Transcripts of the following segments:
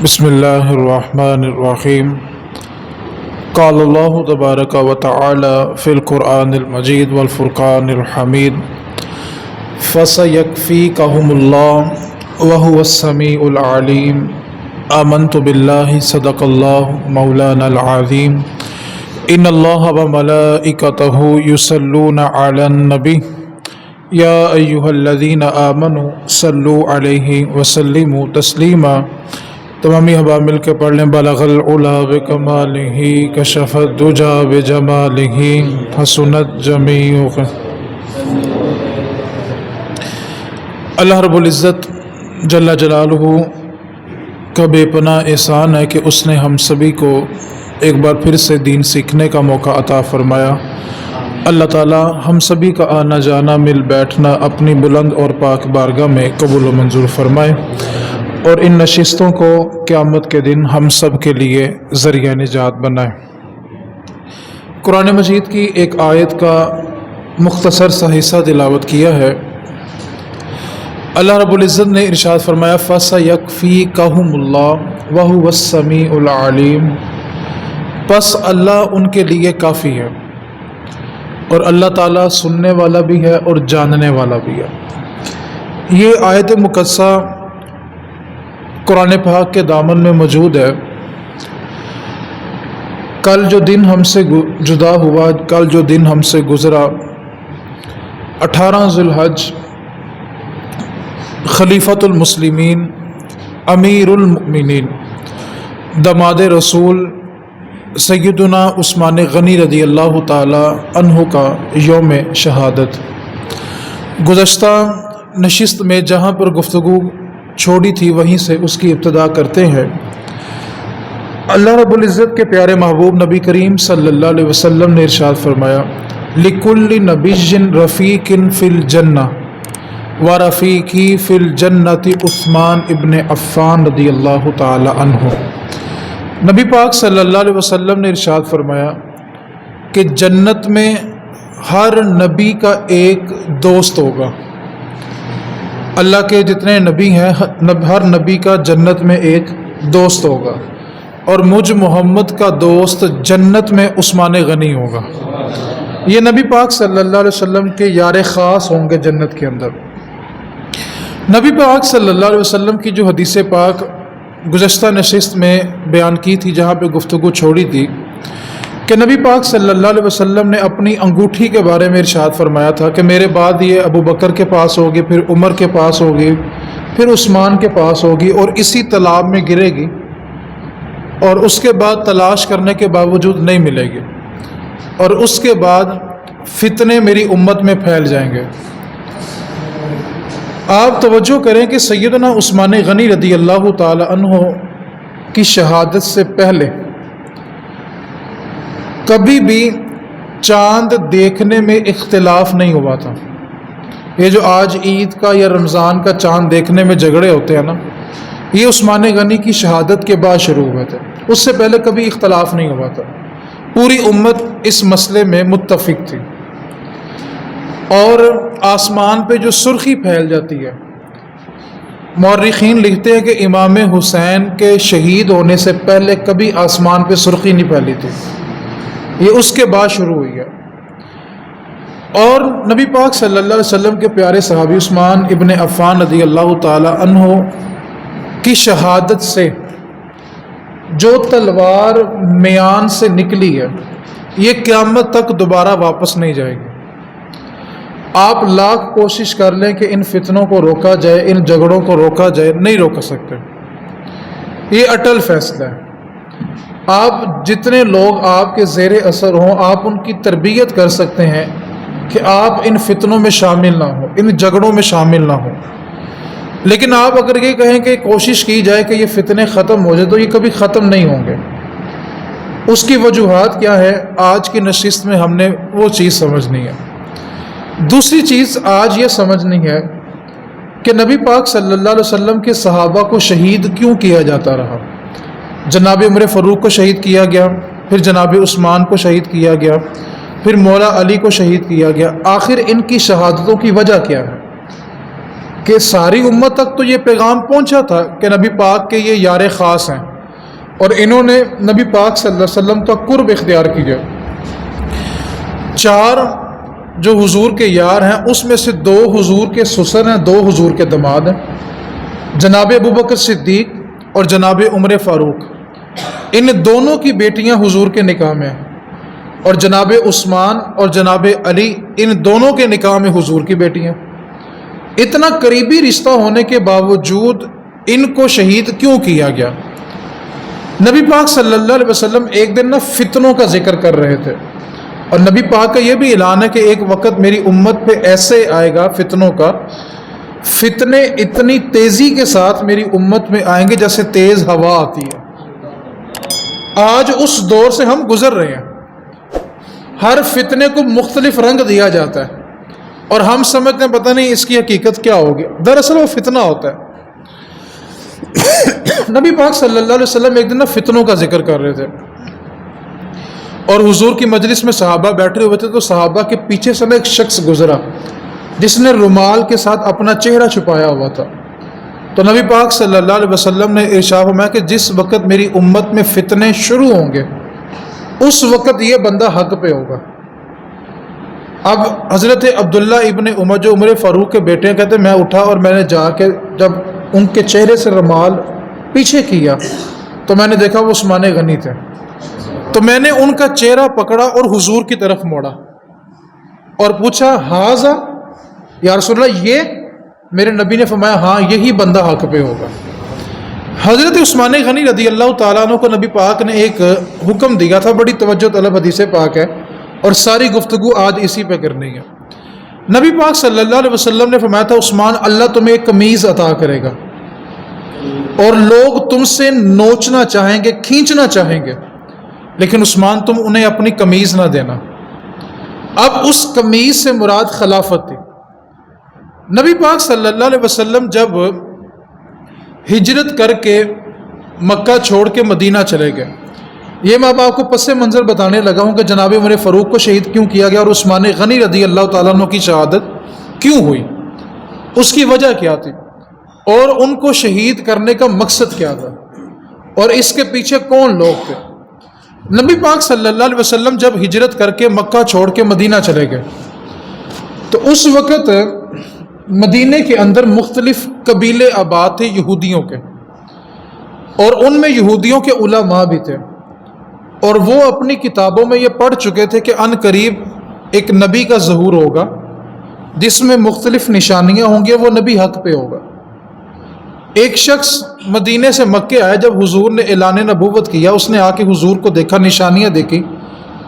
بسم اللہ الرحمن الرحیم قال اللہ تبارک و تعالی فی القرآن المجید والفرقان الحمید فسیکفیکہم اللہ وہو السمیع العلیم آمنت باللہ صدق اللہ مولانا العظیم ان اللہ وملائکتہ یصلون علی النبی یا ایہا الذین آمنوا صلوا علیہ وسلموا تسلیما۔ تمامی احباب مل کے پڑھ لیں۔ بلغ العلا بکمالہ کشف الدجا بجمالہ حسنت جمیع۔ اللہ رب العزت جل جلالہ کا بے پناہ احسان ہے کہ اس نے ہم سبھی کو ایک بار پھر سے دین سیکھنے کا موقع عطا فرمایا۔ اللہ تعالی ہم سبھی کا آنا جانا مل بیٹھنا اپنی بلند اور پاک بارگاہ میں قبول و منظور فرمائے، اور ان نشستوں کو قیامت کے دن ہم سب کے لیے ذریعہ نجات بنائے۔ قرآن مجید کی ایک آیت کا مختصر سا حصہ تلاوت کیا ہے۔ اللہ رب العزت نے ارشاد فرمایا فَسَيَكْفِيكَهُمُ اللَّهُ وَهُوَ السَّمِيعُ الْعَلِيمُ، پس اللہ ان کے لیے کافی ہے، اور اللہ تعالیٰ سننے والا بھی ہے اور جاننے والا بھی ہے۔ یہ آیت مقدسہ قرآن پاک کے دامن میں موجود ہے۔ کل جو دن ہم سے جدا ہوا، کل جو دن ہم سے گزرا، 18 ذی الحج، خلیفۃ المسلمین، امیر المؤمنین، داماد رسول سیدنا عثمان غنی رضی اللہ تعالی عنہ کا یوم شہادت۔ گزشتہ نشست میں جہاں پر گفتگو چھوڑی تھی وہیں سے اس کی ابتدا کرتے ہیں۔ اللہ رب العزت کے پیارے محبوب نبی کریم صلی اللہ علیہ وسلم نے ارشاد فرمایا لِكُلِّ نَبِيٍّ رَفِيقٍ فِي الْجَنَّةِ وَرَفِيقِي فِي الْجَنَّةِ عثمان ابن عفان رضی اللہ تعالی عنہ۔ نبی پاک صلی اللہ علیہ وسلم نے ارشاد فرمایا کہ جنت میں ہر نبی کا ایک دوست ہوگا۔ اللہ کے جتنے نبی ہیں ہر نبی کا جنت میں ایک دوست ہوگا، اور مجھ محمد کا دوست جنت میں عثمان غنی ہوگا۔ یہ نبی پاک صلی اللہ علیہ وسلم کے یار خاص ہوں گے جنت کے اندر۔ نبی پاک صلی اللہ علیہ وسلم کی جو حدیث پاک گزشتہ نشست میں بیان کی تھی، جہاں پہ گفتگو چھوڑی تھی، کہ نبی پاک صلی اللہ علیہ وسلم نے اپنی انگوٹھی کے بارے میں ارشاد فرمایا تھا کہ میرے بعد یہ ابو بکر کے پاس ہوگی، پھر عمر کے پاس ہوگی، پھر عثمان کے پاس ہوگی، اور اسی تالاب میں گرے گی، اور اس کے بعد تلاش کرنے کے باوجود نہیں ملے گی، اور اس کے بعد فتنے میری امت میں پھیل جائیں گے۔ آپ توجہ کریں کہ سیدنا عثمان غنی رضی اللہ تعالی عنہ کی شہادت سے پہلے کبھی بھی چاند دیکھنے میں اختلاف نہیں ہوا تھا۔ یہ جو آج عید کا یا رمضان کا چاند دیکھنے میں جھگڑے ہوتے ہیں نا، یہ عثمان غنی کی شہادت کے بعد شروع ہوئے تھے۔ اس سے پہلے کبھی اختلاف نہیں ہوا تھا۔ پوری امت اس مسئلے میں متفق تھی، اور آسمان پہ جو سرخی پھیل جاتی ہے، مورخین لکھتے ہیں کہ امام حسین کے شہید ہونے سے پہلے کبھی آسمان پہ سرخی نہیں پھیلی تھی، یہ اس کے بعد شروع ہوئی ہے۔ اور نبی پاک صلی اللہ علیہ وسلم کے پیارے صحابی عثمان ابن عفان رضی اللہ تعالی عنہ کی شہادت سے جو تلوار میان سے نکلی ہے، یہ قیامت تک دوبارہ واپس نہیں جائے گی۔ آپ لاکھ کوشش کر لیں کہ ان فتنوں کو روکا جائے، ان جھگڑوں کو روکا جائے، نہیں روک سکتے۔ یہ اٹل فیصلہ ہے۔ آپ جتنے لوگ آپ کے زیر اثر ہوں، آپ ان کی تربیت کر سکتے ہیں کہ آپ ان فتنوں میں شامل نہ ہوں، ان جھگڑوں میں شامل نہ ہوں، لیکن آپ اگر یہ کہیں کہ کوشش کی جائے کہ یہ فتنے ختم ہو جائے، تو یہ کبھی ختم نہیں ہوں گے۔ اس کی وجوہات کیا ہے، آج کی نشست میں ہم نے وہ چیز سمجھنی ہے۔ دوسری چیز آج یہ سمجھنی ہے کہ نبی پاک صلی اللہ علیہ وسلم کے صحابہ کو شہید کیوں کیا جاتا رہا۔ جناب عمر فاروق کو شہید کیا گیا، پھر جناب عثمان کو شہید کیا گیا، پھر مولا علی کو شہید کیا گیا۔ آخر ان کی شہادتوں کی وجہ کیا ہے؟ کہ ساری امت تک تو یہ پیغام پہنچا تھا کہ نبی پاک کے یہ یار خاص ہیں اور انہوں نے نبی پاک صلی اللہ علیہ وسلم کا قرب اختیار کیا۔ 4 جو حضور کے یار ہیں اس میں سے 2 حضور کے سسر ہیں، 2 حضور کے داماد ہیں، جناب ابوبکر صدیق اور جناب عمر فاروق۔ ان دونوں کی بیٹیاں حضور کے نکاح میں ہیں، اور جناب عثمان اور جناب علی ان دونوں کے نکاح میں حضور کی بیٹیاں۔ اتنا قریبی رشتہ ہونے کے باوجود ان کو شہید کیوں کیا گیا؟ نبی پاک صلی اللہ علیہ وسلم ایک دن فتنوں کا ذکر کر رہے تھے، اور نبی پاک کا یہ بھی اعلان ہے کہ ایک وقت میری امت پہ ایسے آئے گا فتنوں کا، فتنے اتنی تیزی کے ساتھ میری امت میں آئیں گے جیسے تیز ہوا آتی ہے۔ آج اس دور سے ہم گزر رہے ہیں۔ ہر فتنے کو مختلف رنگ دیا جاتا ہے اور ہم سمجھتے ہیں پتہ نہیں اس کی حقیقت کیا ہوگی، دراصل وہ فتنہ ہوتا ہے۔ نبی پاک صلی اللہ علیہ وسلم ایک دن فتنوں کا ذکر کر رہے تھے، اور حضور کی مجلس میں صحابہ بیٹھے ہوئے تھے، تو صحابہ کے پیچھے سے ایک شخص گزرا جس نے رومال کے ساتھ اپنا چہرہ چھپایا ہوا تھا۔ تو نبی پاک صلی اللہ علیہ وسلم نے ارشاد فرمایا کہ جس وقت میری امت میں فتنے شروع ہوں گے اس وقت یہ بندہ حق پہ ہوگا۔ اب حضرت عبداللہ ابن عمر جو عمر فاروق کے بیٹے ہیں کہتے ہیں میں اٹھا اور میں نے جا کے جب ان کے چہرے سے رومال پیچھے کیا تو میں نے دیکھا وہ عثمان غنی تھے، تو میں نے ان کا چہرہ پکڑا اور حضور کی طرف موڑا اور پوچھا ہاذا یا رسول اللہ، یہ؟ میرے نبی نے فرمایا ہاں یہی بندہ حق پہ ہوگا۔ حضرت عثمان غنی رضی اللہ تعالیٰ عنہ کو نبی پاک نے ایک حکم دیا تھا، بڑی توجہ طلب حدیث پاک ہے اور ساری گفتگو آج اسی پہ کرنی ہے۔ نبی پاک صلی اللہ علیہ وسلم نے فرمایا تھا عثمان اللہ تمہیں ایک قمیض عطا کرے گا اور لوگ تم سے نوچنا چاہیں گے، کھینچنا چاہیں گے، لیکن عثمان تم انہیں اپنی قمیض نہ دینا۔ اب اس قمیض سے مراد خلافت تھی۔ نبی پاک صلی اللہ علیہ وسلم جب ہجرت کر کے مکہ چھوڑ کے مدینہ چلے گئے، یہ میں اب آپ کو پس منظر بتانے لگا ہوں کہ جناب عمر فاروق کو شہید کیوں کیا گیا اور عثمان غنی رضی اللہ تعالیٰ عنہ کی شہادت کیوں ہوئی، اس کی وجہ کیا تھی اور ان کو شہید کرنے کا مقصد کیا تھا اور اس کے پیچھے کون لوگ تھے۔ نبی پاک صلی اللہ علیہ وسلم جب ہجرت کر کے مکہ چھوڑ کے مدینہ چلے گئے تو اس وقت مدینے کے اندر مختلف قبیلے آباد تھے یہودیوں کے، اور ان میں یہودیوں کے علماء بھی تھے، اور وہ اپنی کتابوں میں یہ پڑھ چکے تھے کہ ان قریب ایک نبی کا ظہور ہوگا جس میں مختلف نشانیاں ہوں گی، وہ نبی حق پہ ہوگا۔ ایک شخص مدینے سے مکے آیا، جب حضور نے اعلان نبوت کیا اس نے آ کے حضور کو دیکھا، نشانیاں دیکھی،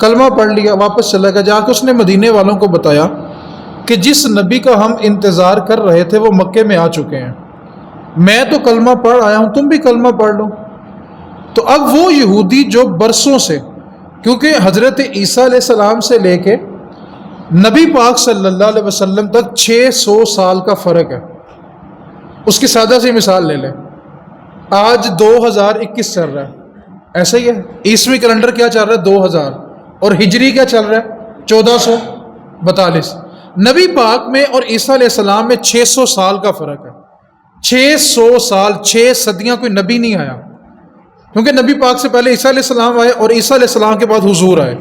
کلمہ پڑھ لیا، واپس چلا گیا۔ جا کے اس نے مدینے والوں کو بتایا کہ جس نبی کا ہم انتظار کر رہے تھے وہ مکے میں آ چکے ہیں، میں تو کلمہ پڑھ آیا ہوں، تم بھی کلمہ پڑھ لو۔ تو اب وہ یہودی جو برسوں سے، کیونکہ حضرت عیسیٰ علیہ السلام سے لے کے نبی پاک صلی اللہ علیہ وسلم تک 600 سال کا فرق ہے، اس کی سادہ سی مثال لے لیں، آج 2021 چل رہا ہے، ایسا ہی ہے، عیسوی کیلنڈر کیا چل رہا ہے 2000، اور ہجری کیا چل رہا ہے 1442۔ نبی پاک میں اور عیسیٰ علیہ السلام میں 600 سال کا فرق ہے۔ 600 سال، 6 صدیاں کوئی نبی نہیں آیا، کیونکہ نبی پاک سے پہلے عیسیٰ علیہ السلام آئے اور عیسیٰ علیہ السلام کے بعد حضور آئے۔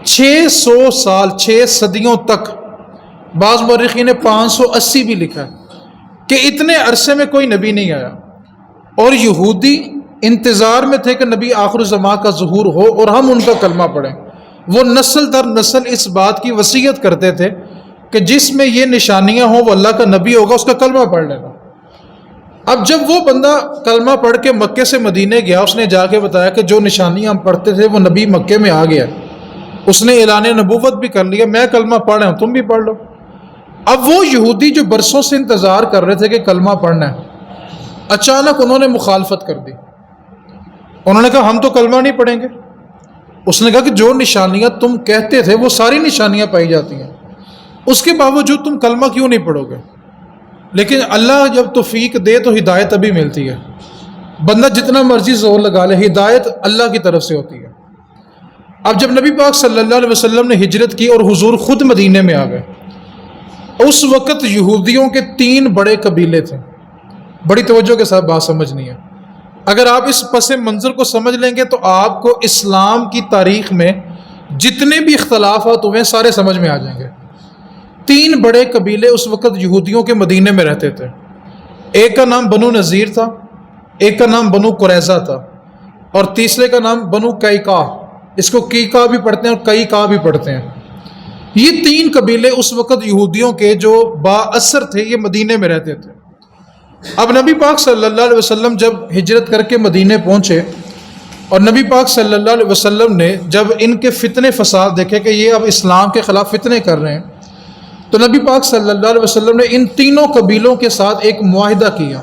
600 سال، 6 صدیوں تک، بعض مورخین نے 580 بھی لکھا ہے کہ اتنے عرصے میں کوئی نبی نہیں آیا، اور یہودی انتظار میں تھے کہ نبی آخر الزمان کا ظہور ہو اور ہم ان کا کلمہ پڑھیں۔ وہ نسل در نسل اس بات کی وصیت کرتے تھے کہ جس میں یہ نشانیاں ہوں وہ اللہ کا نبی ہوگا، اس کا کلمہ پڑھ لینا۔ اب جب وہ بندہ کلمہ پڑھ کے مکے سے مدینے گیا، اس نے جا کے بتایا کہ جو نشانیاں ہم پڑھتے تھے وہ نبی مکے میں آ گیا، اس نے اعلان نبوت بھی کر لیا، میں کلمہ پڑھ رہا ہوں، تم بھی پڑھ لو۔ اب وہ یہودی جو برسوں سے انتظار کر رہے تھے کہ کلمہ پڑھنا ہے، اچانک انہوں نے مخالفت کر دی، انہوں نے کہا ہم تو کلمہ نہیں پڑھیں گے۔ اس نے کہا کہ جو نشانیاں تم کہتے تھے وہ ساری نشانیاں پائی جاتی ہیں، اس کے باوجود تم کلمہ کیوں نہیں پڑھو گے؟ لیکن اللہ جب توفیق دے تو ہدایت ابھی ملتی ہے، بندہ جتنا مرضی زور لگا لے، ہدایت اللہ کی طرف سے ہوتی ہے۔ اب جب نبی پاک صلی اللہ علیہ وسلم نے ہجرت کی اور حضور خود مدینے میں آ گئے، اس وقت یہودیوں کے 3 بڑے قبیلے تھے. بڑی توجہ کے ساتھ بات سمجھنی ہے. اگر آپ اس پس منظر کو سمجھ لیں گے تو آپ کو اسلام کی تاریخ میں جتنے بھی اختلافات ہوئے سارے سمجھ میں آ جائیں گے. 3 بڑے قبیلے اس وقت یہودیوں کے مدینے میں رہتے تھے. ایک کا نام بنو نذیر تھا، ایک کا نام بنو قریظہ تھا، اور تیسرے کا نام بنو قیقاع. اس کو قیقاع بھی پڑھتے ہیں اور قیقاع بھی پڑھتے ہیں. یہ 3 قبیلے اس وقت یہودیوں کے جو با اثر تھے، یہ مدینے میں رہتے تھے. اب نبی پاک صلی اللہ علیہ وسلم جب ہجرت کر کے مدینے پہنچے اور نبی پاک صلی اللہ علیہ وسلم نے جب ان کے فتنے فساد دیکھے کہ یہ اب اسلام کے خلاف فتنے کر رہے ہیں، تو نبی پاک صلی اللہ علیہ وسلم نے ان تینوں قبیلوں کے ساتھ ایک معاہدہ کیا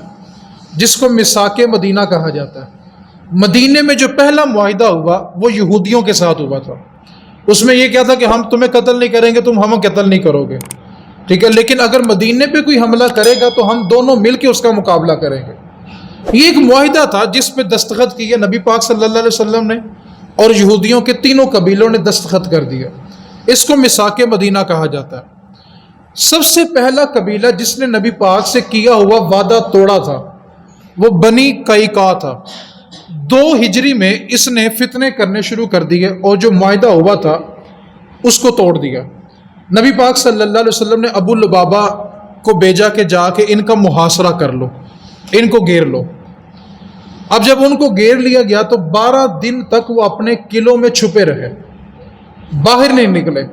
جس کو میثاق مدینہ کہا جاتا ہے. مدینے میں جو پہلا معاہدہ ہوا وہ یہودیوں کے ساتھ ہوا تھا. اس میں یہ کیا تھا کہ ہم تمہیں قتل نہیں کریں گے، تم ہمیں قتل نہیں کرو گے، ٹھیک ہے، لیکن اگر مدینے پہ کوئی حملہ کرے گا تو ہم دونوں مل کے اس کا مقابلہ کریں گے. یہ ایک معاہدہ تھا جس پہ دستخط کیے نبی پاک صلی اللہ علیہ وسلم نے، اور یہودیوں کے تینوں قبیلوں نے دستخط کر دیا. اس کو میثاق مدینہ کہا جاتا ہے. سب سے پہلا قبیلہ جس نے نبی پاک سے کیا ہوا وعدہ توڑا تھا وہ بنی قیقاع تھا. 2 ہجری میں اس نے فتنے کرنے شروع کر دیے اور جو معاہدہ ہوا تھا اس کو توڑ دیا. نبی پاک صلی اللہ علیہ وسلم نے ابو لبابہ کو بھیجا کہ جا کے ان کا محاصرہ کر لو، ان کو گھیر لو. اب جب ان کو گھیر لیا گیا تو 12 دن تک وہ اپنے قلعوں میں چھپے رہے، باہر نہیں نکلے.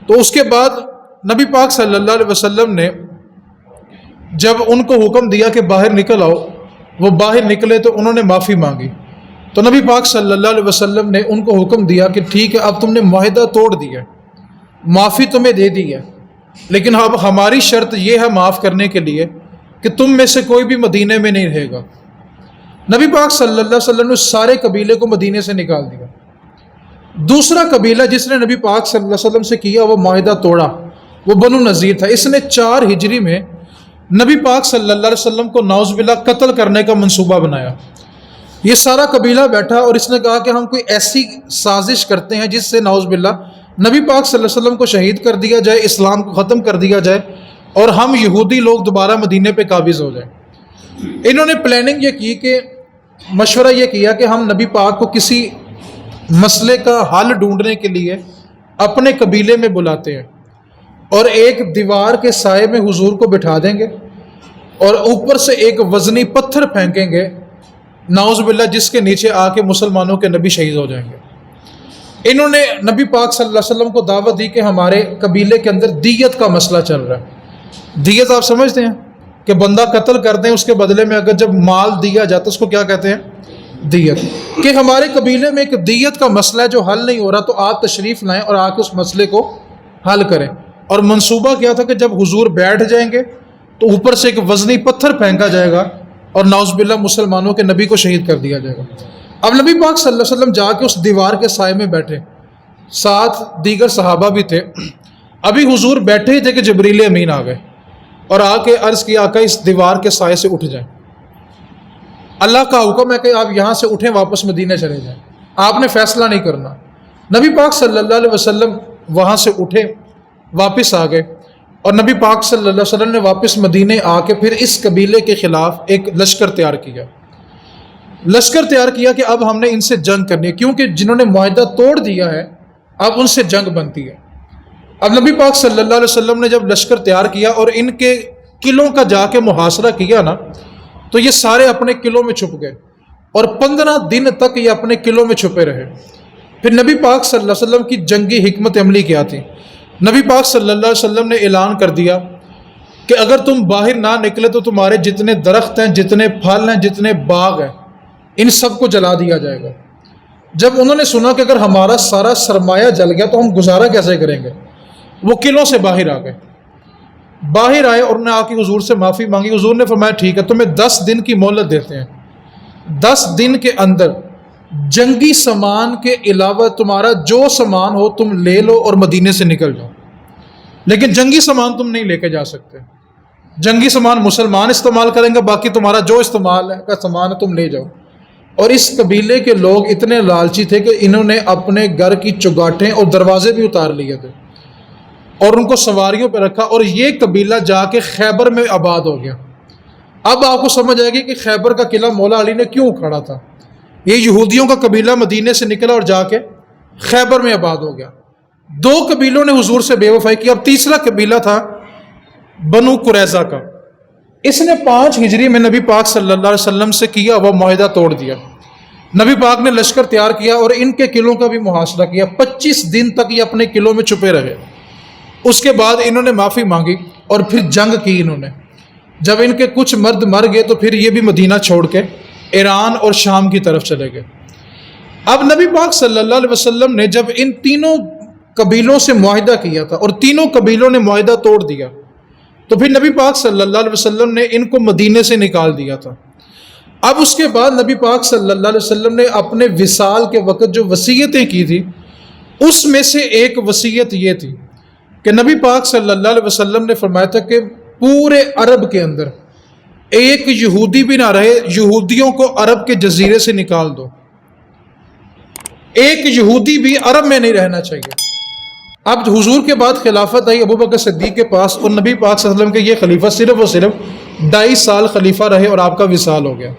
تو اس کے بعد نبی پاک صلی اللہ علیہ وسلم نے جب ان کو حکم دیا کہ باہر نکل آؤ، وہ باہر نکلے تو انہوں نے معافی مانگی. تو نبی پاک صلی اللہ علیہ وسلم نے ان کو حکم دیا کہ ٹھیک ہے، اب تم نے معاہدہ توڑ دیا، معافی تمہیں دے دی ہے، لیکن اب ہماری شرط یہ ہے معاف کرنے کے لیے کہ تم میں سے کوئی بھی مدینے میں نہیں رہے گا. نبی پاک صلی اللہ علیہ وسلم نے سارے قبیلے کو مدینے سے نکال دیا. دوسرا قبیلہ جس نے نبی پاک صلی اللہ علیہ وسلم سے کیا وہ معاہدہ توڑا وہ بنو نذیر تھا. اس نے 4 ہجری میں نبی پاک صلی اللہ علیہ وسلم کو نعوذ باللہ قتل کرنے کا منصوبہ بنایا. یہ سارا قبیلہ بیٹھا اور اس نے کہا کہ ہم کوئی ایسی سازش کرتے ہیں جس سے نعوذ باللہ نبی پاک صلی اللہ علیہ وسلم کو شہید کر دیا جائے، اسلام کو ختم کر دیا جائے اور ہم یہودی لوگ دوبارہ مدینے پہ قابض ہو جائیں. انہوں نے پلاننگ یہ کی کہ مشورہ یہ کیا کہ ہم نبی پاک کو کسی مسئلے کا حل ڈھونڈنے کے لیے اپنے قبیلے میں بلاتے ہیں اور ایک دیوار کے سائے میں حضور کو بٹھا دیں گے اور اوپر سے ایک وزنی پتھر پھینکیں گے نعوذ باللہ، جس کے نیچے آ کے مسلمانوں کے نبی شہید ہو جائیں گے. انہوں نے نبی پاک صلی اللہ علیہ وسلم کو دعوت دی کہ ہمارے قبیلے کے اندر دیت کا مسئلہ چل رہا ہے. دیت آپ سمجھتے ہیں کہ بندہ قتل کر دیں، اس کے بدلے میں اگر جب مال دیا جاتا ہے اس کو کیا کہتے ہیں؟ دیت. کہ ہمارے قبیلے میں ایک دیت کا مسئلہ ہے جو حل نہیں ہو رہا، تو آپ تشریف لائیں اور آ کے اس مسئلے کو حل کریں. اور منصوبہ کیا تھا کہ جب حضور بیٹھ جائیں گے تو اوپر سے ایک وزنی پتھر پھینکا جائے گا اور نعوذ باللہ مسلمانوں کے نبی کو شہید کر دیا جائے گا. اب نبی پاک صلی اللہ علیہ وسلم جا کے اس دیوار کے سائے میں بیٹھے، ساتھ دیگر صحابہ بھی تھے. ابھی حضور بیٹھے ہی تھے کہ جبریل امین آ گئے اور آ کے عرض کیا آقا اس دیوار کے سائے سے اٹھ جائیں، اللہ کا حکم ہے کہ آپ یہاں سے اٹھیں، واپس مدینے چلے جائیں، آپ نے فیصلہ نہیں کرنا. نبی پاک صلی اللہ علیہ وسلم وہاں سے اٹھے، واپس آ گئے اور نبی پاک صلی اللہ علیہ وسلم نے واپس مدینے آ کے پھر اس قبیلے کے خلاف ایک لشکر تیار کیا. لشکر تیار کیا کہ اب ہم نے ان سے جنگ کرنی ہے، کیونکہ جنہوں نے معاہدہ توڑ دیا ہے اب ان سے جنگ بنتی ہے. اب نبی پاک صلی اللہ علیہ وسلم نے جب لشکر تیار کیا اور ان کے قلعوں کا جا کے محاصرہ کیا نا، تو یہ سارے اپنے قلعوں میں چھپ گئے اور 15 دن تک یہ اپنے قلعوں میں چھپے رہے. پھر نبی پاک صلی اللہ علیہ وسلم کی جنگی حکمت عملی کیا تھی؟ نبی پاک صلی اللہ علیہ وسلم نے اعلان کر دیا کہ اگر تم باہر نہ نکلے تو تمہارے جتنے درخت ہیں، جتنے پھل ہیں، جتنے باغ ہیں، ان سب کو جلا دیا جائے گا. جب انہوں نے سنا کہ اگر ہمارا سارا سرمایہ جل گیا تو ہم گزارا کیسے کریں گے، وہ قلعوں سے باہر آ گئے. باہر آئے اور انہوں نے آ کے حضور سے معافی مانگی. حضور نے فرمایا ٹھیک ہے، تمہیں 10 دن کی مہلت دیتے ہیں، 10 دن کے اندر جنگی سامان کے علاوہ تمہارا جو سامان ہو تم لے لو اور مدینے سے نکل جاؤ، لیکن جنگی سامان تم نہیں لے کے جا سکتے. جنگی سامان مسلمان استعمال کریں گے، باقی تمہارا جو استعمال ہے کا سامان ہے تم لے جاؤ. اور اس قبیلے کے لوگ اتنے لالچی تھے کہ انہوں نے اپنے گھر کی چوگاٹھیں اور دروازے بھی اتار لیے تھے. اور ان کو سواریوں پہ رکھا، اور یہ قبیلہ جا کے خیبر میں آباد ہو گیا۔ اب آپ کو سمجھ آئے گی کہ خیبر کا قلعہ مولا علی نے کیوں اکھاڑا تھا۔ یہ یہودیوں کا قبیلہ مدینے سے نکلا اور جا کے خیبر میں آباد ہو گیا۔ دو قبیلوں نے حضور سے بے وفائی کی۔ اب تیسرا قبیلہ تھا بنو قریظہ کا، اس نے 5 ہجری میں نبی پاک صلی اللہ علیہ وسلم سے کیا وہ معاہدہ توڑ دیا۔ نبی پاک نے لشکر تیار کیا اور ان کے قلعوں کا بھی محاصرہ کیا۔ 25 دن تک یہ اپنے قلعوں میں چھپے رہے۔ اس کے بعد انہوں نے معافی مانگی اور پھر جنگ کی انہوں نے۔ جب ان کے کچھ مرد مر گئے تو پھر یہ بھی مدینہ چھوڑ کے ایران اور شام کی طرف چلے گئے۔ اب نبی پاک صلی اللہ علیہ وسلم نے جب ان تینوں قبیلوں سے معاہدہ کیا تھا اور تینوں قبیلوں نے معاہدہ توڑ دیا، تو پھر نبی پاک صلی اللہ علیہ وسلم نے ان کو مدینے سے نکال دیا تھا۔ اب اس کے بعد نبی پاک صلی اللہ علیہ وسلم نے اپنے وصال کے وقت جو وصیتیں کی تھی، اس میں سے ایک وصیت یہ تھی کہ نبی پاک صلی اللہ علیہ وسلم نے فرمایا تھا کہ پورے عرب کے اندر ایک یہودی بھی نہ رہے، یہودیوں کو عرب کے جزیرے سے نکال دو، ایک یہودی بھی عرب میں نہیں رہنا چاہیے۔ اب حضور کے بعد خلافت آئی ابو بکر صدیق کے پاس، اور نبی پاک صلی اللہ علیہ وسلم کے یہ خلیفہ صرف اور صرف 2.5 سال خلیفہ رہے اور آپ کا وصال ہو گیا۔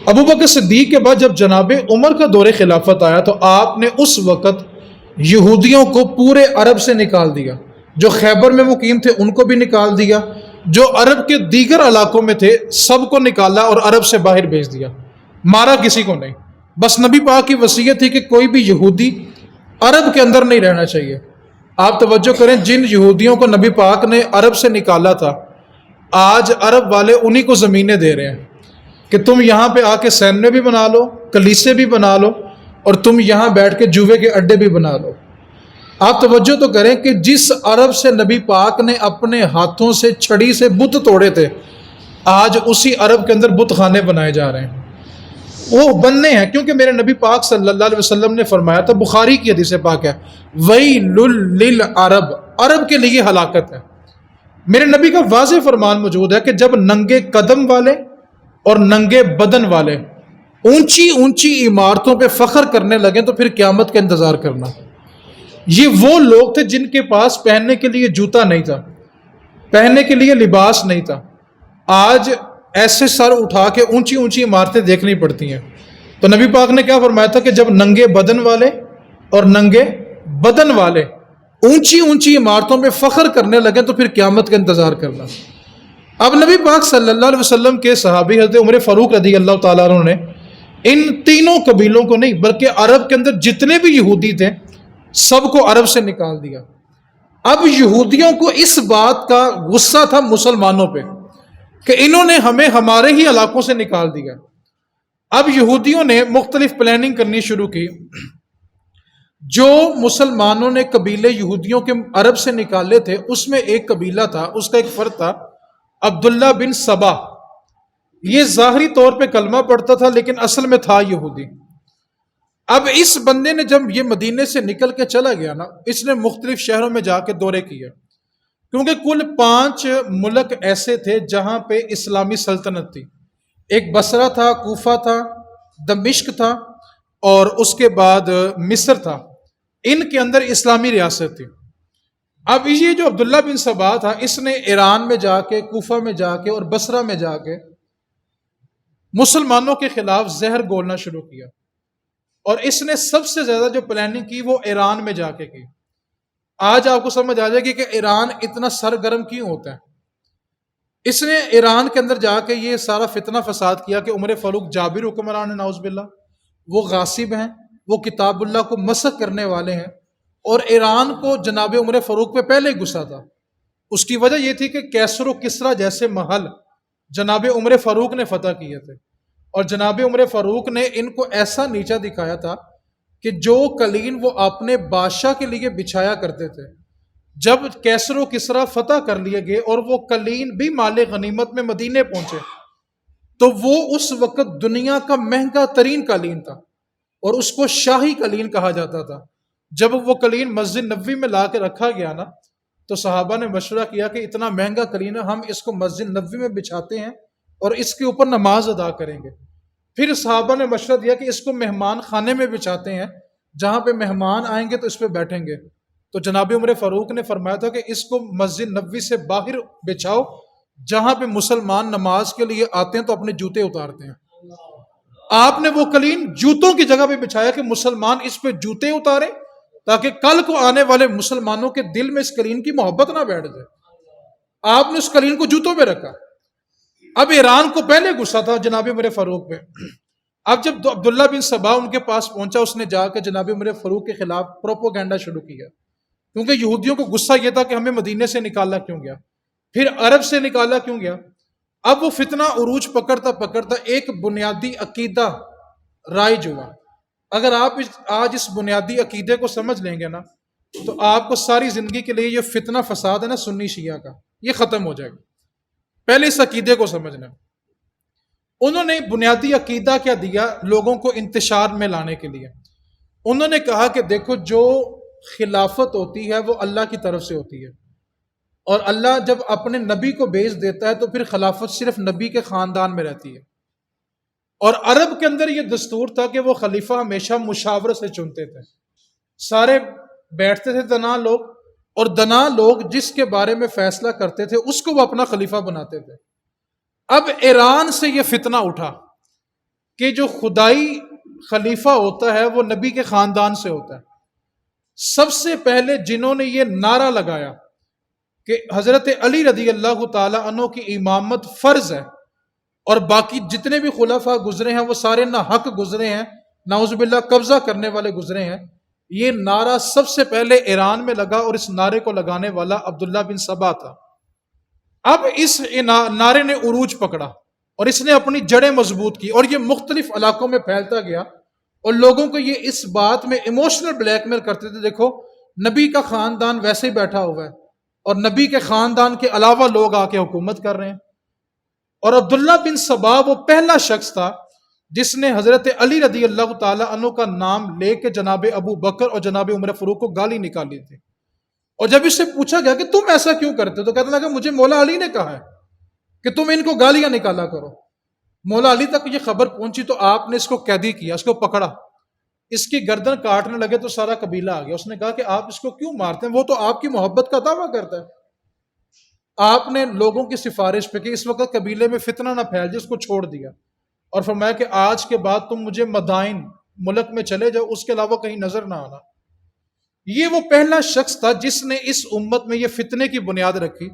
ابو بکر صدیق کے بعد جب جناب عمر کا دور خلافت آیا تو آپ نے اس وقت یہودیوں کو پورے عرب سے نکال دیا، جو خیبر میں مقیم تھے ان کو بھی نکال دیا، جو عرب کے دیگر علاقوں میں تھے سب کو نکالا اور عرب سے باہر بھیج دیا، مارا کسی کو نہیں۔ بس نبی پاک کی وصیت تھی کہ کوئی بھی یہودی عرب کے اندر نہیں رہنا چاہیے۔ آپ توجہ کریں، جن یہودیوں کو نبی پاک نے عرب سے نکالا تھا، آج عرب والے انہی کو زمینیں دے رہے ہیں کہ تم یہاں پہ آ کے سینے بھی بنا لو، کلیسے بھی بنا لو، اور تم یہاں بیٹھ کے جوے کے اڈے بھی بنا لو۔ آپ توجہ تو کریں کہ جس عرب سے نبی پاک نے اپنے ہاتھوں سے چھڑی سے بت توڑے تھے، آج اسی عرب کے اندر بت خانے بنائے جا رہے ہیں۔ وہ بننے ہیں کیونکہ میرے نبی پاک صلی اللہ علیہ وسلم نے فرمایا تھا، بخاری کی حدیث پاک ہے، وَيْلٌ لِّلْعَرَبِ، عرب کے لیے ہلاکت ہے۔ میرے نبی کا واضح فرمان موجود ہے کہ جب ننگے قدم والے اور ننگے بدن والے اونچی اونچی عمارتوں پہ فخر کرنے لگے تو پھر قیامت کا انتظار کرنا۔ یہ وہ لوگ تھے جن کے پاس پہننے کے لیے جوتا نہیں تھا، پہننے کے لیے لباس نہیں تھا۔ آج ایسے سر اٹھا کے اونچی اونچی عمارتیں دیکھنی پڑتی ہیں۔ تو نبی پاک نے کیا فرمایا تھا کہ جب ننگے بدن والے اور ننگے بدن والے اونچی اونچی عمارتوں پہ فخر کرنے لگے تو پھر قیامت کا انتظار کرنا۔ اب نبی پاک صلی اللہ علیہ وسلم کے صحابی حضرت عمر فاروق رضی اللہ تعالیٰ عنہ نے ان تینوں قبیلوں کو نہیں بلکہ عرب کے اندر جتنے بھی یہودی تھے سب کو عرب سے نکال دیا۔ اب یہودیوں کو اس بات کا غصہ تھا مسلمانوں پہ کہ انہوں نے ہمیں ہمارے ہی علاقوں سے نکال دیا۔ اب یہودیوں نے مختلف پلاننگ کرنی شروع کی۔ جو مسلمانوں نے قبیلے یہودیوں کے عرب سے نکالے تھے اس میں ایک قبیلہ تھا، اس کا ایک فرد تھا عبداللہ بن سبا۔ یہ ظاہری طور پہ کلمہ پڑھتا تھا لیکن اصل میں تھا یہودی۔ اب اس بندے نے جب یہ مدینے سے نکل کے چلا گیا نا، اس نے مختلف شہروں میں جا کے دورے کیے، کیونکہ کل 5 ملک ایسے تھے جہاں پہ اسلامی سلطنت تھی۔ ایک بصرہ تھا، کوفہ تھا، دمشق تھا، اور اس کے بعد مصر تھا۔ ان کے اندر اسلامی ریاست تھی۔ اب یہ جو عبداللہ بن سبا تھا، اس نے ایران میں جا کے، کوفہ میں جا کے اور بصرہ میں جا کے مسلمانوں کے خلاف زہر گولنا شروع کیا، اور اس نے سب سے زیادہ جو پلاننگ کی وہ ایران میں جا کے کی۔ آج آپ کو سمجھ آ جائے گی کہ ایران اتنا سرگرم کیوں ہوتا ہے۔ اس نے ایران کے اندر جا کے یہ سارا فتنہ فساد کیا کہ عمر فاروق جابر حکمران ہے، نعوذ باللہ، وہ غاصب ہیں، وہ کتاب اللہ کو مسخ کرنے والے ہیں، اور ایران کو جناب عمر فاروق پہ پہلے ہی غصہ تھا۔ اس کی وجہ یہ تھی کہ کیسر و کسرا جیسے محل جناب عمر فاروق نے فتح کیے تھے، اور جناب عمر فاروق نے ان کو ایسا نیچا دکھایا تھا کہ جو قلین وہ اپنے بادشاہ کے لیے بچھایا کرتے تھے، جب کیسر و کسرا فتح کر لیے گئے اور وہ قلین بھی مال غنیمت میں مدینے پہنچے، تو وہ اس وقت دنیا کا مہنگا ترین قلین تھا اور اس کو شاہی قلین کہا جاتا تھا۔ جب وہ قلین مسجد نبوی میں لا کے رکھا گیا نا، تو صحابہ نے مشورہ کیا کہ اتنا مہنگا قلین ہے، ہم اس کو مسجد نبوی میں بچھاتے ہیں اور اس کے اوپر نماز ادا کریں گے۔ پھر صحابہ نے مشورہ دیا کہ اس کو مہمان خانے میں بچھاتے ہیں، جہاں پہ مہمان آئیں گے تو اس پہ بیٹھیں گے۔ تو جناب عمر فاروق نے فرمایا تھا کہ اس کو مسجد نبوی سے باہر بچھاؤ، جہاں پہ مسلمان نماز کے لیے آتے ہیں تو اپنے جوتے اتارتے ہیں۔ آپ نے وہ قلین جوتوں کی جگہ پہ بچھایا کہ مسلمان اس پہ جوتے اتارے، تاکہ کل کو آنے والے مسلمانوں کے دل میں اس قلین کی محبت نہ بیٹھ جائے۔ آپ نے اس قلین کو جوتوں پہ رکھا۔ اب ایران کو پہلے غصہ تھا جناب عمر فاروق پہ۔ اب جب عبداللہ بن سبا ان کے پاس پہنچا، اس نے جا کے جناب عمر فاروق کے خلاف پروپوگنڈا شروع کیا، کیونکہ یہودیوں کو غصہ یہ تھا کہ ہمیں مدینے سے نکالا کیوں گیا، پھر عرب سے نکالا کیوں گیا۔ اب وہ فتنہ عروج پکڑتا پکڑتا ایک بنیادی عقیدہ رائج ہوا۔ اگر آپ آج اس بنیادی عقیدے کو سمجھ لیں گے نا، تو آپ کو ساری زندگی کے لیے یہ فتنہ فساد ہے نا سنی شیعہ کا، یہ ختم ہو جائے گا۔ پہلے اس عقیدے کو سمجھنا۔ انہوں نے بنیادی عقیدہ کیا دیا لوگوں کو انتشار میں لانے کے لیے؟ انہوں نے کہا کہ دیکھو، جو خلافت ہوتی ہے وہ اللہ کی طرف سے ہوتی ہے، اور اللہ جب اپنے نبی کو بھیج دیتا ہے تو پھر خلافت صرف نبی کے خاندان میں رہتی ہے۔ اور عرب کے اندر یہ دستور تھا کہ وہ خلیفہ ہمیشہ مشاورت سے چنتے تھے، سارے بیٹھتے تھے دنا لوگ، اور دنا لوگ جس کے بارے میں فیصلہ کرتے تھے اس کو وہ اپنا خلیفہ بناتے تھے۔ اب ایران سے یہ فتنہ اٹھا کہ جو خدائی خلیفہ ہوتا ہے وہ نبی کے خاندان سے ہوتا ہے۔ سب سے پہلے جنہوں نے یہ نعرہ لگایا کہ حضرت علی رضی اللہ تعالی عنہ کی امامت فرض ہے، اور باقی جتنے بھی خلفاء گزرے ہیں وہ سارے نہ حق گزرے ہیں، نعوذ باللہ قبضہ کرنے والے گزرے ہیں، یہ نعرہ سب سے پہلے ایران میں لگا، اور اس نعرے کو لگانے والا عبداللہ بن سبا تھا۔ اب اس نعرے نے عروج پکڑا اور اس نے اپنی جڑیں مضبوط کی، اور یہ مختلف علاقوں میں پھیلتا گیا، اور لوگوں کو یہ اس بات میں ایموشنل بلیک میل کرتے تھے، دیکھو نبی کا خاندان ویسے ہی بیٹھا ہوا ہے، اور نبی کے خاندان کے علاوہ لوگ آ کے حکومت کر رہے ہیں۔ اور عبداللہ بن سبا وہ پہلا شخص تھا جس نے حضرت علی رضی اللہ تعالی عنہ کا نام لے کے جناب ابو بکر اور جناب عمر فاروق کو گالی نکالی تھی۔ اور جب اس سے پوچھا گیا کہ تم ایسا کیوں کرتے ہو، تو کہتا لگا مجھے مولا علی نے کہا ہے کہ تم ان کو گالیاں نکالا کرو۔ مولا علی تک یہ خبر پہنچی تو آپ نے اس کو قیدی کیا، اس کو پکڑا، اس کی گردن کاٹنے لگے تو سارا قبیلہ آ گیا۔ اس نے کہا کہ آپ اس کو کیوں مارتے ہیں، وہ تو آپ کی محبت کا دعویٰ کرتا ہے۔ آپ نے لوگوں کی سفارش پہ کہ اس وقت قبیلے میں فتنہ نہ پھیل جائے، اس کو چھوڑ دیا، اور فرمایا کہ آج کے بعد تم مجھے مدائن ملک میں چلے جاؤ، اس کے علاوہ کہیں نظر نہ آنا۔ یہ وہ پہلا شخص تھا جس نے اس امت میں یہ فتنے کی بنیاد رکھی،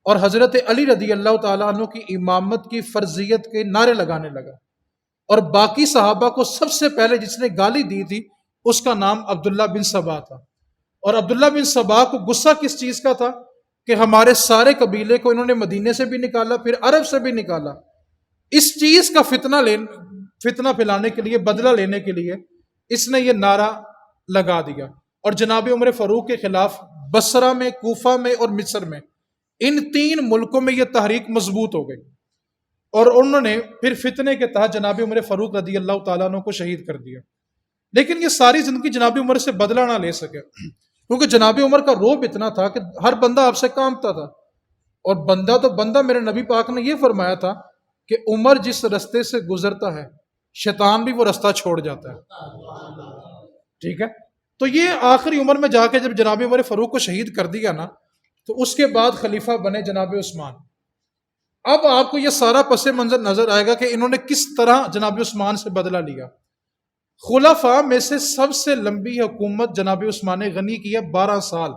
اور حضرت علی رضی اللہ تعالیٰ عنہ کی امامت کی فرضیت کے نعرے لگانے لگا۔ اور باقی صحابہ کو سب سے پہلے جس نے گالی دی تھی اس کا نام عبداللہ بن سبا تھا۔ اور عبداللہ بن سبا کو غصہ کس چیز کا تھا کہ ہمارے سارے قبیلے کو انہوں نے مدینے سے بھی نکالا، پھر عرب سے بھی نکالا۔ اس چیز کا فتنہ پھیلانے کے لیے، بدلہ لینے کے لیے اس نے یہ نعرہ لگا دیا، اور جناب عمر فاروق کے خلاف بصرہ میں، کوفہ میں اور مصر میں، ان 3 ملکوں میں یہ تحریک مضبوط ہو گئی، اور انہوں نے پھر فتنے کے تحت جناب عمر فاروق رضی اللہ تعالیٰ عنہ کو شہید کر دیا۔ لیکن یہ ساری زندگی جناب عمر سے بدلہ نہ لے سکے، کیونکہ جناب عمر کا روب اتنا تھا کہ ہر بندہ آپ سے کامتا تھا، اور بندہ تو بندہ، میرے نبی پاک نے یہ فرمایا تھا کہ عمر جس رستے سے گزرتا ہے شیطان بھی وہ رستہ چھوڑ جاتا ہے۔ ٹھیک ہے، تو یہ آخری عمر میں جا کے جب جناب عمر فاروق کو شہید کر دیا نا، تو اس کے بعد خلیفہ بنے جناب عثمان۔ اب آپ کو یہ سارا پس منظر نظر آئے گا کہ انہوں نے کس طرح جناب عثمان سے بدلہ لیا۔ خلفاء میں سے سب سے لمبی حکومت جناب عثمان غنی کی ہے، 12 سال،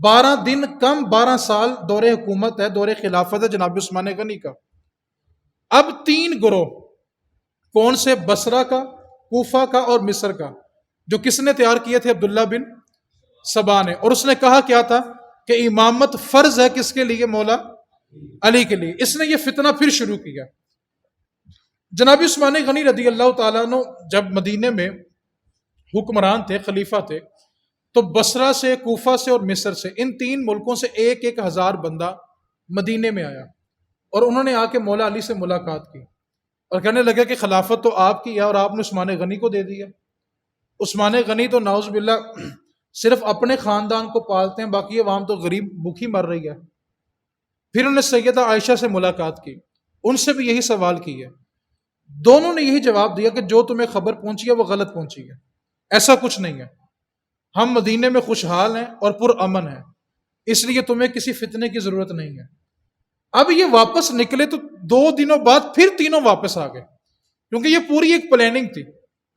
12 دن کم 12 سال دور حکومت ہے، دور خلافت ہے جناب عثمان غنی کا۔ اب 3 گروہ کون سے؟ بصرہ کا، کوفہ کا اور مصر کا، جو کس نے تیار کیے تھے؟ عبداللہ بن سبا نے۔ اور اس نے کہا کیا تھا کہ امامت فرض ہے کس کے لیے؟ مولا علی کے لیے۔ اس نے یہ فتنہ پھر شروع کیا۔ جناب عثمان غنی رضی اللہ تعالیٰ عنہ جب مدینے میں حکمران تھے، خلیفہ تھے، تو بصرہ سے، کوفہ سے اور مصر سے، ان 3 ملکوں سے 1,000 بندہ مدینے میں آیا، اور انہوں نے آ کے مولا علی سے ملاقات کی، اور کہنے لگے کہ خلافت تو آپ کی ہے اور آپ نے عثمان غنی کو دے دیا۔ عثمان غنی تو نعوذ باللہ صرف اپنے خاندان کو پالتے ہیں، باقی عوام تو غریب بھوکی مر رہی ہے۔ پھر انہوں نے سیدہ عائشہ سے ملاقات کی، ان سے بھی یہی سوال کی ہے۔ دونوں نے یہی جواب دیا کہ جو تمہیں خبر پہنچی ہے وہ غلط پہنچی ہے، ایسا کچھ نہیں ہے۔ ہم مدینے میں خوشحال ہیں اور پرامن ہیں، اس لیے تمہیں کسی فتنے کی ضرورت نہیں ہے۔ اب یہ واپس نکلے تو 2 دنوں بعد پھر تینوں واپس آ گئے، کیونکہ یہ پوری ایک پلاننگ تھی۔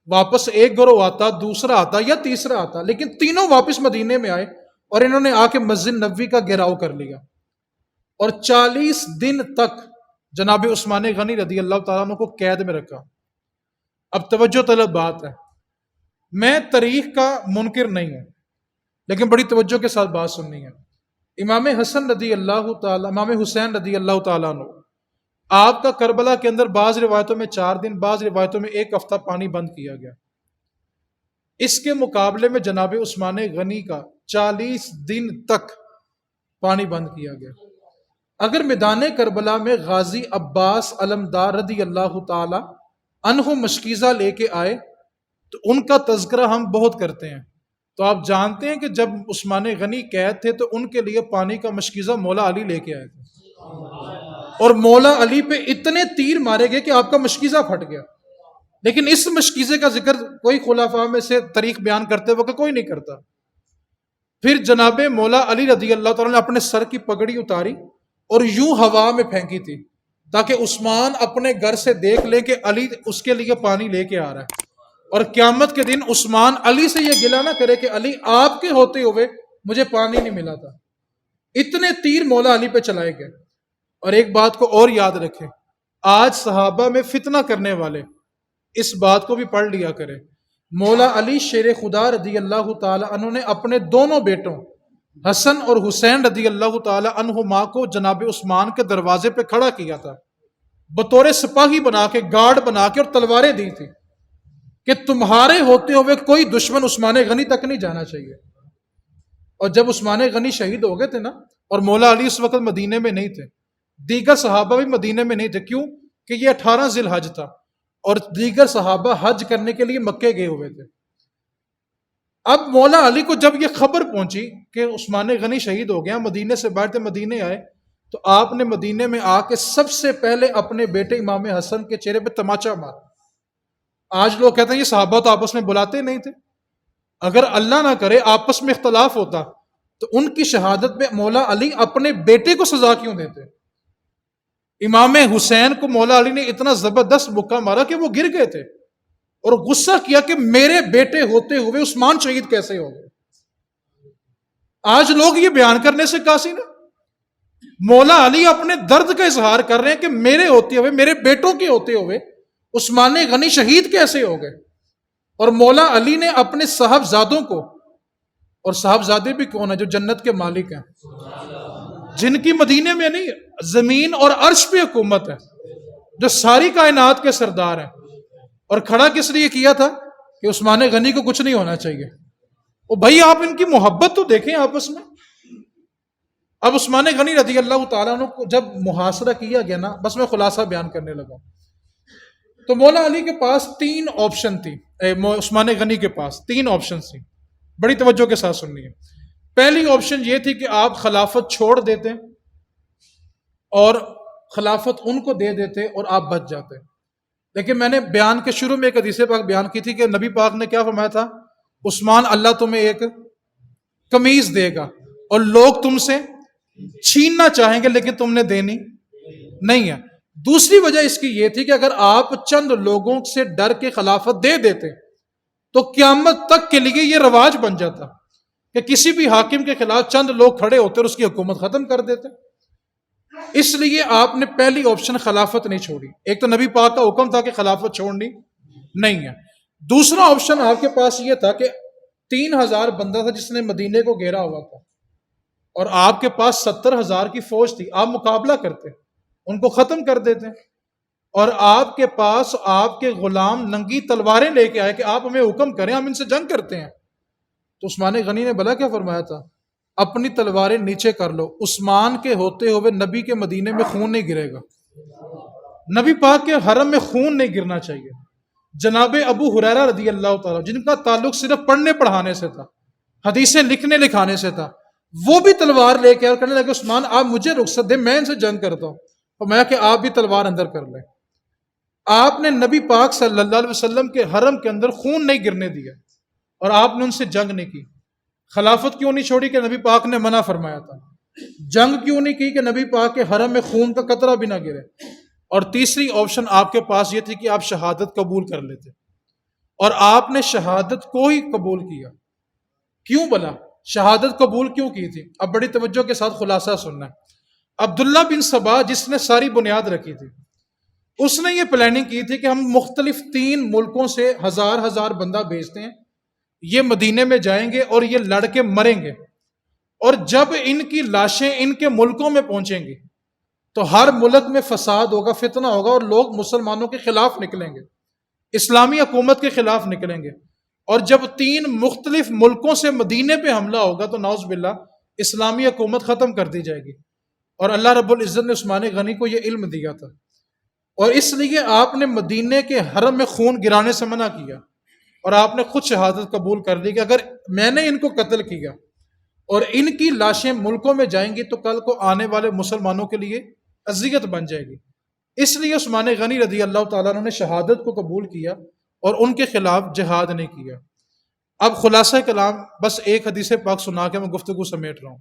واپس ایک گروہ آتا، دوسرا آتا یا تیسرا آتا، لیکن تینوں واپس مدینے میں آئے اور انہوں نے آ کے مسجد نبوی کا گھیراؤ کر لیا، اور 40 دن تک جناب عثمان غنی رضی اللہ تعالیٰ عنہ کو قید میں رکھا۔ اب توجہ طلب بات ہے، میں تاریخ کا منکر نہیں ہوں، لیکن بڑی توجہ کے ساتھ بات سننی ہے۔ امام حسن رضی اللہ تعالیٰ، امام حسین رضی اللہ تعالیٰ عنہ، آپ کا کربلا کے اندر بعض روایتوں میں 4 دن، بعض روایتوں میں 1 ہفتہ پانی بند کیا گیا۔ اس کے مقابلے میں جناب عثمان غنی کا 40 دن تک پانی بند کیا گیا۔ اگر میدان کربلا میں غازی عباس علمدار رضی اللہ تعالی عنہ مشکیزہ لے کے آئے تو ان کا تذکرہ ہم بہت کرتے ہیں، تو آپ جانتے ہیں کہ جب عثمان غنی قید تھے تو ان کے لیے پانی کا مشکیزہ مولا علی لے کے آئے تھے، اور مولا علی پہ اتنے تیر مارے گئے کہ آپ کا مشکیزہ پھٹ گیا۔ لیکن اس مشکیزے کا ذکر کوئی خلفاء میں سے تاریخ بیان کرتے وقت کوئی نہیں کرتا۔ پھر جناب مولا علی رضی اللہ تعالیٰ نے اپنے سر کی پگڑی اتاری اور یوں ہوا میں پھینکی تھی تاکہ عثمان اپنے گھر سے دیکھ لے کہ علی اس کے لیے پانی لے کے آ رہا ہے، اور قیامت کے دن عثمان علی سے یہ گلہ نہ کرے کہ علی آپ کے ہوتے ہوئے مجھے پانی نہیں ملا تھا۔ اتنے تیر مولا علی پہ چلائے گئے۔ اور ایک بات کو اور یاد رکھیں، آج صحابہ میں فتنہ کرنے والے اس بات کو بھی پڑھ لیا کرے، مولا علی شیر خدا رضی اللہ تعالی عنہ نے اپنے دونوں بیٹوں حسن اور حسین رضی اللہ تعالی عنہما کو جناب عثمان کے دروازے پہ کھڑا کیا تھا، بطور سپاہی بنا کے، گارڈ بنا کے، اور تلواریں دی تھی کہ تمہارے ہوتے ہوئے کوئی دشمن عثمان غنی تک نہیں جانا چاہیے۔ اور جب عثمان غنی شہید ہو گئے تھے نا، اور مولا علی اس وقت مدینے میں نہیں تھے، دیگر صحابہ بھی مدینے میں نہیں تھے، کیوں کہ یہ 18 ذی الحج تھا اور دیگر صحابہ حج کرنے کے لیے مکے گئے ہوئے تھے۔ اب مولا علی کو جب یہ خبر پہنچی کہ عثمان غنی شہید ہو گیا، مدینے سے باہر تھے، مدینے آئے، تو آپ نے مدینے میں آ کے سب سے پہلے اپنے بیٹے امام حسن کے چہرے پہ تماچا مارا۔ آج لوگ کہتے ہیں یہ صحابہ تو آپس میں بلاتے نہیں تھے۔ اگر اللہ نہ کرے آپس میں اختلاف ہوتا تو ان کی شہادت میں مولا علی اپنے بیٹے کو سزا کیوں دیتے؟ امام حسین کو مولا علی نے اتنا زبردست مکہ مارا کہ وہ گر گئے تھے، اور غصہ کیا کہ میرے بیٹے ہوتے ہوئے عثمان شہید کیسے ہو گئے۔ آج لوگ یہ بیان کرنے سے قاصر ہیں۔ مولا علی اپنے درد کا اظہار کر رہے ہیں کہ میرے ہوتے ہوئے، میرے بیٹوں کے ہوتے ہوئے عثمان غنی شہید کیسے ہو گئے۔ اور مولا علی نے اپنے صاحبزادوں کو، اور صاحبزادے بھی کون ہیں؟ جو جنت کے مالک ہیں، جن کی مدینے میں نہیں، زمین اور عرش پہ حکومت ہے، جو ساری کائنات کے سردار ہیں، اور کھڑا کس لیے کیا تھا کہ عثمان غنی کو کچھ نہیں ہونا چاہیے۔ اور بھائی آپ ان کی محبت تو دیکھیں آپس میں۔ اب عثمان غنی رضی اللہ تعالیٰ عنہ کو جب محاصرہ کیا گیا نا، بس میں خلاصہ بیان کرنے لگا، تو مولا علی کے پاس 3 آپشن تھی، عثمان غنی کے پاس 3 آپشن تھی، بڑی توجہ کے ساتھ سننی ہے۔ پہلی آپشن یہ تھی کہ آپ خلافت چھوڑ دیتے اور خلافت ان کو دے دیتے اور آپ بچ جاتے۔ لیکن میں نے بیان کے شروع میں ایک حدیث پاک بیان کی تھی کہ نبی پاک نے کیا فرمایا تھا؟ عثمان اللہ تمہیں ایک قمیض دے گا اور لوگ تم سے چھیننا چاہیں گے لیکن تم نے دینی نہیں ہے۔ دوسری وجہ اس کی یہ تھی کہ اگر آپ چند لوگوں سے ڈر کے خلافت دے دیتے تو قیامت تک کے لیے یہ رواج بن جاتا کہ کسی بھی حاکم کے خلاف چند لوگ کھڑے ہوتے اور اس کی حکومت ختم کر دیتے۔ اس لیے آپ نے پہلی آپشن خلافت نہیں چھوڑی۔ ایک تو نبی پاک کا حکم تھا کہ خلافت چھوڑنی نہیں ہے۔ دوسرا آپشن آپ کے پاس یہ تھا کہ 3000 بندہ تھا جس نے مدینے کو گھیرا ہوا تھا، اور آپ کے پاس 70,000 کی فوج تھی، آپ مقابلہ کرتے، ان کو ختم کر دیتے، اور آپ کے پاس آپ کے غلام ننگی تلواریں لے کے آئے کہ آپ ہمیں حکم کریں، ہم ان سے جنگ کرتے ہیں۔ تو عثمان غنی نے بھلا کیا فرمایا تھا؟ اپنی تلواریں نیچے کر لو، عثمان کے ہوتے ہوئے نبی کے مدینے میں خون نہیں گرے گا، نبی پاک کے حرم میں خون نہیں گرنا چاہیے۔ جناب ابو ہریرہ رضی اللہ تعالیٰ جن کا تعلق صرف پڑھنے پڑھانے سے تھا، حدیثیں لکھنے لکھانے سے تھا، وہ بھی تلوار لے کے اور کہنے لگے عثمان آپ مجھے رخصت دیں، میں ان سے جنگ کرتا ہوں، اور میں کہ آپ بھی تلوار اندر کر لیں۔ آپ نے نبی پاک صلی اللہ علیہ وسلم کے حرم کے اندر خون نہیں گرنے دیا اور آپ نے ان سے جنگ نہیں کی۔ خلافت کیوں نہیں چھوڑی کہ نبی پاک نے منع فرمایا تھا؟ جنگ کیوں نہیں کی کہ نبی پاک کے حرم میں خون کا قطرہ بھی نہ گرے؟ اور تیسری آپشن آپ کے پاس یہ تھی کہ آپ شہادت قبول کر لیتے، اور آپ نے شہادت کو ہی قبول کیا۔ کیوں بلا شہادت قبول کیوں کی تھی؟ اب بڑی توجہ کے ساتھ خلاصہ سننا ہے۔ عبداللہ بن سبا جس نے ساری بنیاد رکھی تھی، اس نے یہ پلاننگ کی تھی کہ ہم مختلف 3 ملکوں سے ہزار بندہ بھیجتے ہیں، یہ مدینے میں جائیں گے اور یہ لڑ کے مریں گے، اور جب ان کی لاشیں ان کے ملکوں میں پہنچیں گی تو ہر ملک میں فساد ہوگا، فتنہ ہوگا، اور لوگ مسلمانوں کے خلاف نکلیں گے، اسلامی حکومت کے خلاف نکلیں گے، اور جب 3 مختلف ملکوں سے مدینے پہ حملہ ہوگا تو نعوذ باللہ اسلامی حکومت ختم کر دی جائے گی۔ اور اللہ رب العزت نے عثمان غنی کو یہ علم دیا تھا، اور اس لیے آپ نے مدینے کے حرم میں خون گرانے سے منع کیا، اور آپ نے خود شہادت قبول کر لی کہ اگر میں نے ان کو قتل کیا اور ان کی لاشیں ملکوں میں جائیں گی تو کل کو آنے والے مسلمانوں کے لیے اذیت بن جائے گی۔ اس لیے عثمان غنی رضی اللہ تعالیٰ عنہ نے شہادت کو قبول کیا اور ان کے خلاف جہاد نہیں کیا۔ اب خلاصہ کلام بس ایک حدیث پاک سنا کے میں گفتگو سمیٹ رہا ہوں۔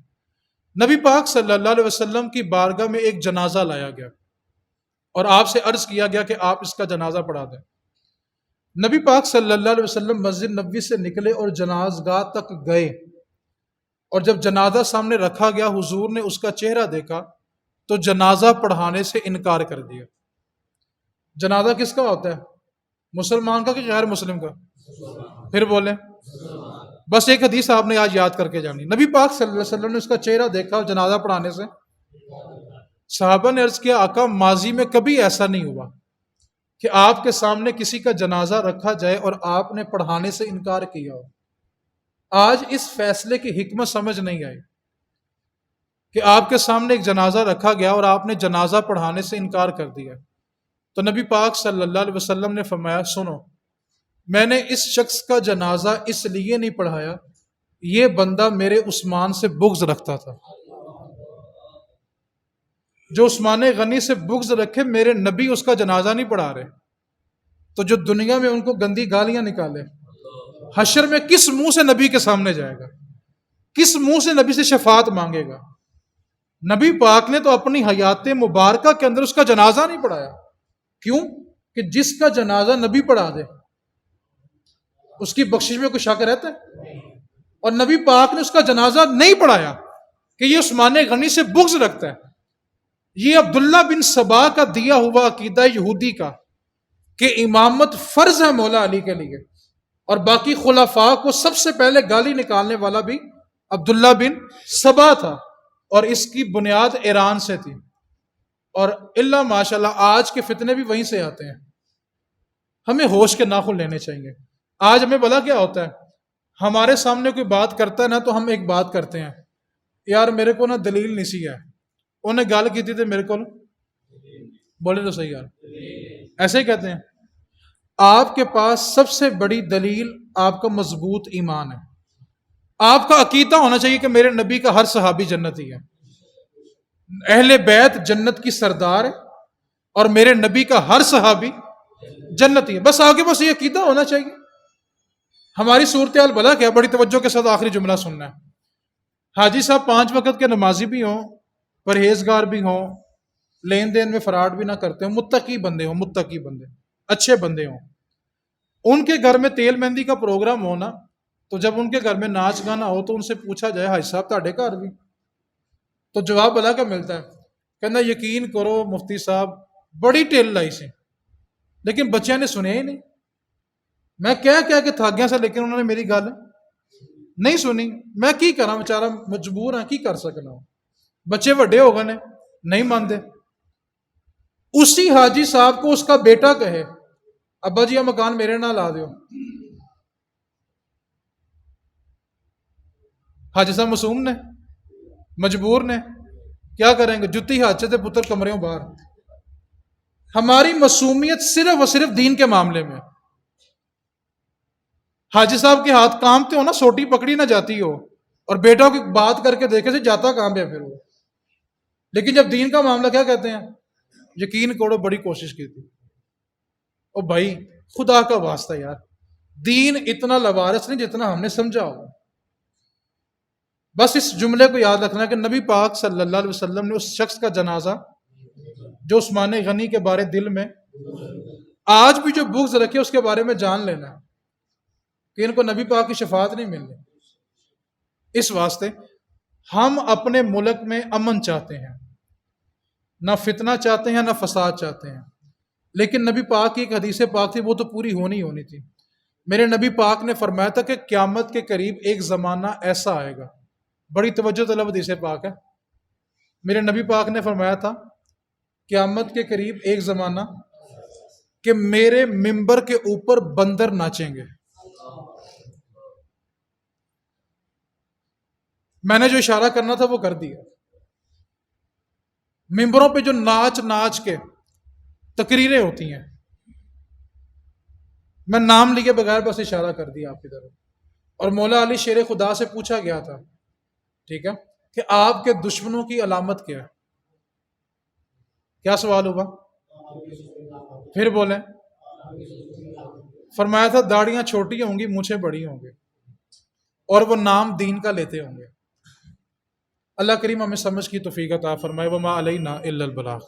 نبی پاک صلی اللہ علیہ وسلم کی بارگاہ میں ایک جنازہ لایا گیا اور آپ سے عرض کیا گیا کہ آپ اس کا جنازہ پڑھا دیں۔ نبی پاک صلی اللہ علیہ وسلم مسجد نبوی سے نکلے اور جنازگاہ تک گئے، اور جب جنازہ سامنے رکھا گیا حضور نے اس کا چہرہ دیکھا تو جنازہ پڑھانے سے انکار کر دیا۔ جنازہ کس کا ہوتا ہے؟ مسلمان کا کہ غیر مسلم کا؟ پھر بولیں۔ بس ایک حدیث آپ نے آج یاد کر کے جانی، نبی پاک صلی اللہ علیہ وسلم نے اس کا چہرہ دیکھا اور جنازہ پڑھانے سے۔ صحابہ نے عرض کیا آقا ماضی میں کبھی ایسا نہیں ہوا کہ آپ کے سامنے کسی کا جنازہ رکھا جائے اور آپ نے پڑھانے سے انکار کیا ہو۔ آج اس فیصلے کی حکمت سمجھ نہیں آئی کہ آپ کے سامنے ایک جنازہ رکھا گیا اور آپ نے جنازہ پڑھانے سے انکار کر دیا۔ تو نبی پاک صلی اللہ علیہ وسلم نے فرمایا سنو، میں نے اس شخص کا جنازہ اس لیے نہیں پڑھایا، یہ بندہ میرے عثمان سے بغض رکھتا تھا۔ جو عثمان غنی سے بغض رکھے، میرے نبی اس کا جنازہ نہیں پڑھا رہے، تو جو دنیا میں ان کو گندی گالیاں نکالے، حشر میں کس منہ سے نبی کے سامنے جائے گا؟ کس منہ سے نبی سے شفاعت مانگے گا؟ نبی پاک نے تو اپنی حیات مبارکہ کے اندر اس کا جنازہ نہیں پڑھایا۔ کیوں؟ کہ جس کا جنازہ نبی پڑھا دے اس کی بخشش میں کوئی شک رہتا ہے؟ اور نبی پاک نے اس کا جنازہ نہیں پڑھایا کہ یہ عثمان غنی سے بغض رکھتا ہے۔ یہ عبداللہ بن سبا کا دیا ہوا عقیدہ یہودی کا کہ امامت فرض ہے مولا علی کے لیے، اور باقی خلفاء کو سب سے پہلے گالی نکالنے والا بھی عبداللہ بن سبا تھا، اور اس کی بنیاد ایران سے تھی۔ اور اللہ ماشاءاللہ آج کے فتنے بھی وہیں سے آتے ہیں۔ ہمیں ہوش کے ناخن لینے چاہیے۔ آج ہمیں بلا کیا ہوتا ہے، ہمارے سامنے کوئی بات کرتا ہے نا تو ہم ایک بات کرتے ہیں، یار میرے کو نا دلیل نہیں سی ہے، انہیں گال کی تھی تو میرے کو بولے تو صحیح یار، ایسے ہی کہتے ہیں۔ آپ کے پاس سب سے بڑی دلیل آپ کا مضبوط ایمان ہے۔ آپ کا عقیدہ ہونا چاہیے کہ میرے نبی کا ہر صحابی جنتی ہے، اہل بیت جنت کی سردار ہے، اور میرے نبی کا ہر صحابی جنتی ہے۔ بس آگے بس یہ عقیدہ ہونا چاہیے۔ ہماری صورتحال بلا کیا؟ بڑی توجہ کے ساتھ آخری جملہ سننا ہے۔ حاجی صاحب 5 وقت کے نمازی بھی ہوں، پرہیزگار بھی ہوں، لین دین میں فراڈ بھی نہ کرتے ہوں، متقی بندے ہوں، متقی بندے اچھے بندے ہوں، ان کے گھر میں تیل مہندی کا پروگرام ہونا، تو جب ان کے گھر میں ناچ گانا ہو تو ان سے پوچھا جائے حاجی صاحب تہاڈے گھر بھی؟ تو جواب بلا کیا ملتا ہے؟ کہنا یقین کرو مفتی صاحب بڑی ٹیل لائی سی، لیکن بچیاں نے سنیا ہی نہیں، میں کہہ کے تھک گیا سے، لیکن انہوں نے میری گل نہیں سنی۔ میں کی کرا بیچارہ مجبور ہاں، کی کر سکنا ہوں، بچے وڈے ہو گئے نے نہیں مانتے۔ اسی حاجی صاحب کو اس کا بیٹا کہے ابا جی یہ مکان میرے نہ لا دیو، حاجی صاحب معصوم نے، مجبور نے، کیا کریں گے؟ جتی ہاتھ سے پتر کمرے ہوں باہر۔ ہماری معصومیت صرف اور صرف دین کے معاملے میں۔ حاجی صاحب کے ہاتھ کامتے ہو نا، سوٹی پکڑی نہ جاتی ہو، اور بیٹا کی بات کر کے دیکھے سے جاتا کام پہ پھر وہ، لیکن جب دین کا معاملہ کیا کہتے ہیں؟ یقین کرو بڑی کوشش کی تھی۔ او بھائی خدا کا واسطہ یار، دین اتنا لوارث نہیں جتنا ہم نے سمجھا ہوگا۔ بس اس جملے کو یاد رکھنا کہ نبی پاک صلی اللہ علیہ وسلم نے اس شخص کا جنازہ جو عثمان غنی کے بارے دل میں آج بھی جو بغض رکھے اس کے بارے میں جان لینا ہے کہ ان کو نبی پاک کی شفاعت نہیں ملنی۔ اس واسطے ہم اپنے ملک میں امن چاہتے ہیں، نہ فتنہ چاہتے ہیں نہ فساد چاہتے ہیں، لیکن نبی پاک کی ایک حدیث پاک تھی، وہ تو پوری ہونی تھی۔ میرے نبی پاک نے فرمایا تھا کہ قیامت کے قریب ایک زمانہ ایسا آئے گا، بڑی توجہ طلب حدیث پاک ہے۔ میرے نبی پاک نے فرمایا تھا قیامت کے قریب ایک زمانہ کہ میرے ممبر کے اوپر بندر ناچیں گے۔ میں نے جو اشارہ کرنا تھا وہ کر دیا۔ ممبروں پہ جو ناچ کے تقریریں ہوتی ہیں، میں نام لیے بغیر بس اشارہ کر دیا آپ کی طرف۔ اور مولا علی شیر خدا سے پوچھا گیا تھا، ٹھیک ہے، کہ آپ کے دشمنوں کی علامت کیا ہے؟ کیا سوال ہوگا؟ پھر بولیں۔ فرمایا تھا داڑیاں چھوٹی ہوں گی، مونچھیں بڑی ہوں گے، اور وہ نام دین کا لیتے ہوں گے۔ اللہ کریم ہمیں سمجھ کی توفیق عطا فرمائے۔ وما علینا الا البلاغ۔